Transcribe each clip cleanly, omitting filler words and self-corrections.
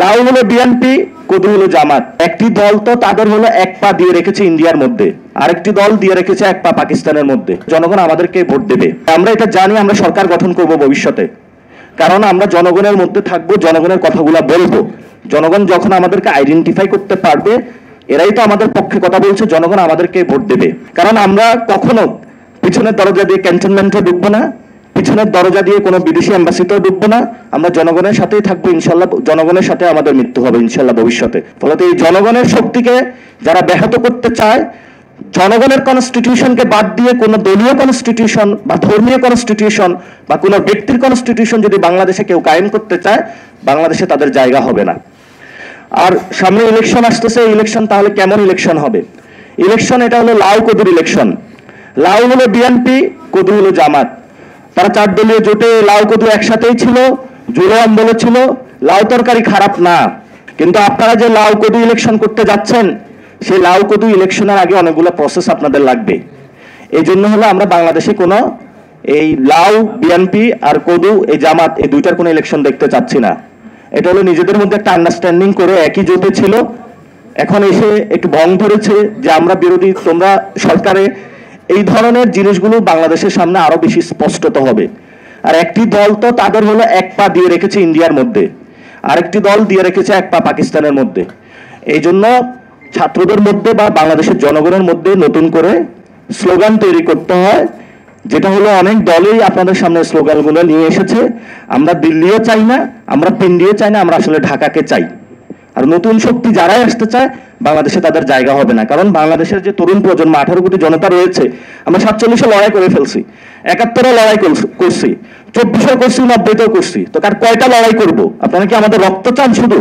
লাউ হলো বিএনপি, কদু হলো জামাত। একটি দল তো তাদের হলো এক পা দিয়ে রেখেছে ইন্ডিয়ার মধ্যে, আরেকটি দল দিয়ে রেখেছে এক পা পাকিস্তানের মধ্যে। জনগণ আমাদেরকে ভোট দেবে, আমরা এটা জানি। আমরা সরকার গঠন করব ভবিষ্যতে, কারণ আমরা জনগণের মধ্যে থাকবো, জনগণের কথাগুলো বলবো। জনগণ যখন আমাদেরকে আইডেন্টিফাই করতে পারবে, এরাই তো আমাদের পক্ষে কথা বলছে, জনগণ আমাদেরকে ভোট দেবে। কারণ আমরা কখনো পিছনের দরজা দিয়ে ক্যান্টনমেন্টে ঢুকবো না, পিছনের দরজা দিয়ে কোনো বিদেশি এম্বাসিতেও ঢুকবো না। আমরা জনগণের সাথেই থাকবো ইনশাল্লাহ, জনগণের সাথে আমাদের মৃত্যু হবে ইনশাল্লাহ ভবিষ্যতে। ফলে এই জনগণের শক্তিকে যারা ব্যাহত করতে চায়, জনগণের কনস্টিটিউশনকে বাদ দিয়ে কোনো দলীয় কনস্টিটিউশন বা ধর্মীয় কনস্টিটিউশন বা কোনো ব্যক্তির কনস্টিটিউশন যদি বাংলাদেশে কেউ কায়েম করতে চায়, বাংলাদেশে তাদের জায়গা হবে না। আর সামনে ইলেকশন আসতেছে, ইলেকশন তাহলে কেমন ইলেকশন হবে? ইলেকশন এটা হলো লাউ কদুর ইলেকশন। লাউ হলো বিএনপি, কদু হলো জামাত। তারা 4 দলীয় জোটে লাউ কদু একসাথেই ছিল, জোড়ো আন্দোলন ছিল। লাউ তরকারি খারাপ না, কিন্তু আপনারা যে লাউ কদু ইলেকশন করতে যাচ্ছেন, সেই লাউ কদু ইলেকশনের আগে অনেকগুলো প্রসেস আপনাদের লাগবে। এই জন্য হলো আমরা বাংলাদেশে কোনো এই লাউ বিএনপি আর কদু এই জামাত এই দুইটার কোনো ইলেকশন দেখতে চাচ্ছি না। এটা হলো নিজেদের মধ্যে একটা আন্ডারস্ট্যান্ডিং করে একই জোটে ছিল, এখন এসে একটু ভং ধরেছে যে আমরা বিরোধী, তোমরা সরকারে। এই ধরনের জিনিসগুলো বাংলাদেশের সামনে আরো বেশি স্পষ্টত হবে। আর একটি দল তো তাদের হলো এক পা দিয়ে রেখেছে ইন্ডিয়ার মধ্যে, আরেকটি দল দিয়ে রেখেছে এক পা পাকিস্তানের মধ্যে। এই জন্য ছাত্রদের মধ্যে বা বাংলাদেশের জনগণের মধ্যে নতুন করে স্লোগান তৈরি করতে হয়, যেটা হলো অনেক দলই আপনাদের সামনে স্লোগানগুলো নিয়ে এসেছে। আমরা দিল্লিও চাই না, আমরা পিন্ডিও চাই না, আমরা আসলে ঢাকাকে চাই। আর নতুন শক্তি যারাই আসতে চায়, বাংলাদেশে তাদের জায়গা হবে না। কারণ বাংলাদেশের যে তরুণ প্রজন্ম 18 কোটি জনতা রয়েছে, আমরা 47-এ লড়াই করে ফেলছি, 71-এ লড়াই করছি, 24-এ করছি, 90-তেও করছি। তো তার কয়টা লড়াই করব? আপনারা কি আমাদের রক্ত চান শুধু?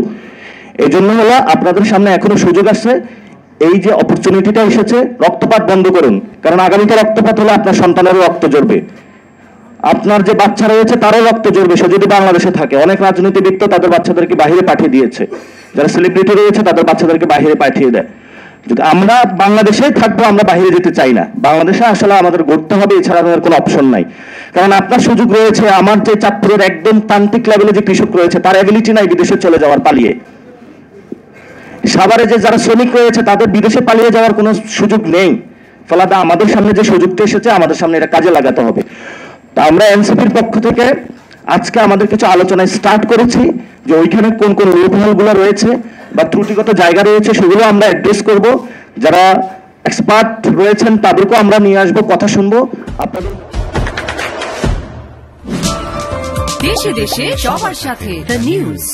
এই জন্য হলো আপনাদের সামনে এখনো সুযোগ আছে। এই যে অপরচুনিটিটা এসেছে, রক্তপাত বন্ধ করুন। কারণ আগামীতে রক্তপাত হলে আপনার সন্তানেরও রক্ত ঝরবে, আপনার যে বাচ্চা রয়েছে তারও রক্ত ঝরবে। সে যদি বাংলাদেশে থাকে, অনেক রাজনীতিবিদ তো তাদের বাচ্চাদেরকে বাহিরে পাঠিয়ে দিয়েছে, যারা সেলিব্রিটি রয়েছে তাদের বাচ্চাদেরকে বাহিরে পাঠিয়ে দেয়। যদি আমরা বাংলাদেশেই থাকবো, আমরা বাহিরে যেতে চাই না। বাংলাদেশে আসলে আমাদের গড়তে হবে, এছাড়া আমাদের কোনো অপশন নাই। কারণ আপনার সুযোগ রয়েছে, আমার যে চাঁদপুরের একদম তান্ত্রিক লেভেলে যে কৃষক রয়েছে, তার অ্যাবিলিটি নাই বিদেশে চলে যাওয়ার পালিয়ে। সাভারে যে যারা শ্রমিক রয়েছে, তাদের বিদেশে পালিয়ে যাওয়ার কোনো সুযোগ নেই। ফলে আমাদের সামনে যে সুযোগটা এসেছে, আমাদের সামনে এটা কাজে লাগাতে হবে। তো আমরা এনসিপির পক্ষ থেকে আজকে আমাদের কিছু আলোচনায় স্টার্ট করেছি, যে ওইখানে কোন কোন লুপহোলগুলো রয়েছে বা ত্রুটিগত জায়গা রয়েছে, সেগুলো আমরা অ্যাড্রেস করব। যারা এক্সপার্ট রয়েছেন তাদেরকেও আমরা নিয়ে আসবো, কথা শুনবো আপনাদের। দেশে দেশে সবার সাথে দ্য নিউজ।